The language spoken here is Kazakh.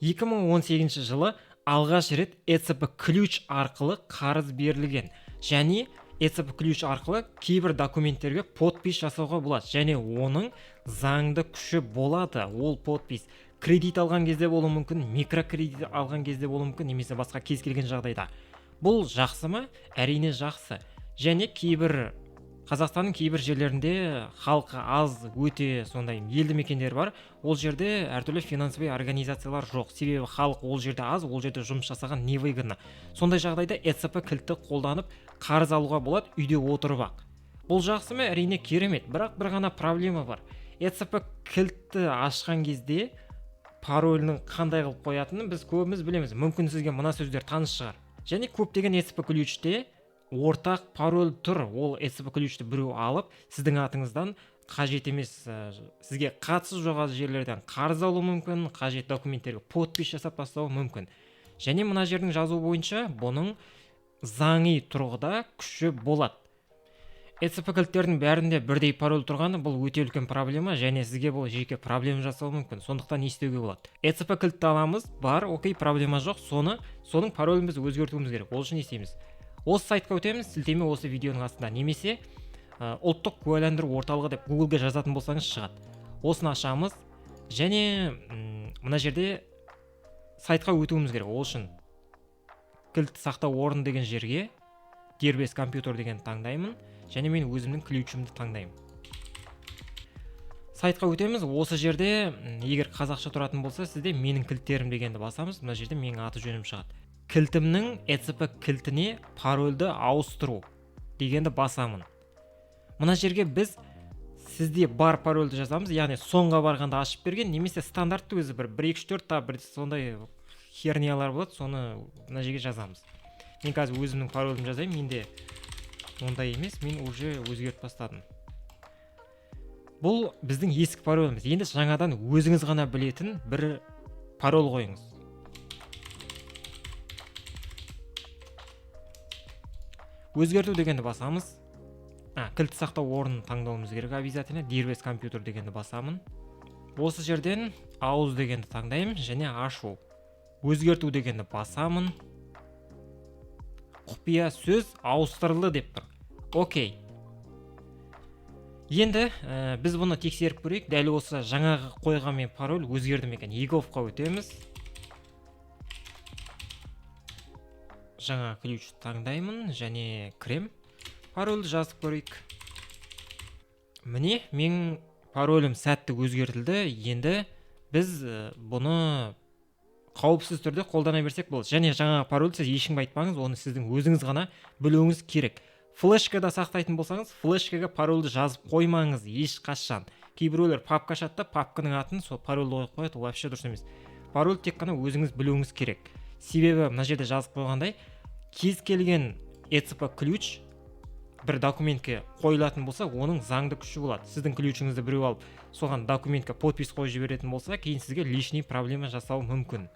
2018 жылы алғаш рет ECB ключ арқылы қарыз берілген, және ECB ключ арқылы кейбір документтерге подпись жасауға болады, және оның заңды күші болады. Ол подпись кредит алған кезде болуы мүмкін, микрокредит алған кезде болуы мүмкін, немесе басқа кез келген жағдайда. Бұл жақсы ма? Әрине жақсы. Және Қазақстанның кейбір жерлерінде халқы аз, өте сондай елді мекендер бар. Ол жерде әртүрлі финансовый организациялар жоқ. Себебі халық ол жерде аз, ол жерде жұмыс жасаған невыгодно. Сондай жағдайда ECB кілтті қолданып қарыз алуға болады, үйде отырып ақ. Бұл жақсы ма? Әрине керемет. Бірақ бір ғана проблема бар. ECB кілтті ашқан кезде паролінің қандай қылып қоятынын біз көбіміз білеміз. Мүмкін сізге мына сөздер таныс шығар. Және көптеген ECB ключте ортақ пароль тұр. Ол ECB ключті біреу алып, сіздің атыңыздан қажет емес, сізге қатысы жоқ жерлерден қарыз алу мүмкін, қажет документтерге подпись жасап тастауы мүмкін. Және мына жердің жазуы бойынша бұның заңи тұрғыда күші болады. ECB кілттердің бәрінде бірдей пароль тұрғаны бұл өте үлкен проблема, және сізге бұл жеке проблема жасауы мүмкін. Сондықтан не істеуге болады? ECB кілтті аламыз, бар, окей, проблема жоқ, соның паролін біз өзгертуіміз керек. Ол үшін не істейміз? Осы сайтқа өтеміз, сілтеме осы видеоның астында, немесе ұлттық куәландыру орталығы деп Google-ге жазатын болсаңыз шығады. Осыны ашамыз, және мына жерде сайтқа өтуіміз керек. Ол үшін кілтті сақтау орны деген жерге дербес компьютер деген таңдаймын, және мен өзімнің ключімді таңдаймын. Сайтқа өтеміз. Осы жерде егер қазақша тұратын болса, сізде менің кілттерім дегенді басамыз. Мына жерде менің аты жөнім шығады. Кілтімнің ECB кілтіне парольді ауыстыру дегенді басамын. Мына жерге біз сізде бар парольді жазамыз, яғни соңға барғанда ашып берген, немесе стандартты өзі бір 1-2-4 та бір сондай херниялар болады, соны мына жерге жазамыз. Мен қазір өзімнің парольімді жазайын, менде ондай емес, мен уже өзгертіп бастадым. Бұл біздің ескі пароліміз. Енді жаңадан өзіңіз ғана білетін бір пароль қойыңыз. Өзгерту дегенді басамыз. Кілтті сақтау орнын таңдауымыз керек обязательно. Дербес компьютер дегенді басамын. Осы жерден ауыз дегенді таңдаймын, және ашу. Өзгерту дегенді басамын. Құпия сөз ауыстырылды деп тұр. Окей. Енді біз бұны тексеріп көрейік. Дәл осы жаңағы қойған мен пароль өзгерді ме екен? Еговқа өтеміз. Жаңа ключ таңдаймын, және кірем. Парольді жазып көрейік. Міне, мен паролім сәтті өзгертілді. Енді біз бұны қауіпсіз түрде қолдана берсек болады. Және жаңа пароль сіз ешкімге айтпаңыз, оны сіздің өзіңіз ғана білуіңіз керек. Флешкада сақтайтын болсаңыз, флешкаға парольді жазып қоймаңыз ешқашан. Кейбіреулер папка ашады, папканың атын сол парольді қойып қояды, ол вообще дұрыс емес. Пароль тек қана өзіңіз білуіңіз керек. Себебі мына жерде жазып қойғандай, кез келген ECB ключ бір документке қойылатын болса, оның заңды күші болады. Сіздің ключіңізді біреу алып, соған документке подпись қойып жіберетін болса, кейін сізге лишний проблема жасауы мүмкін.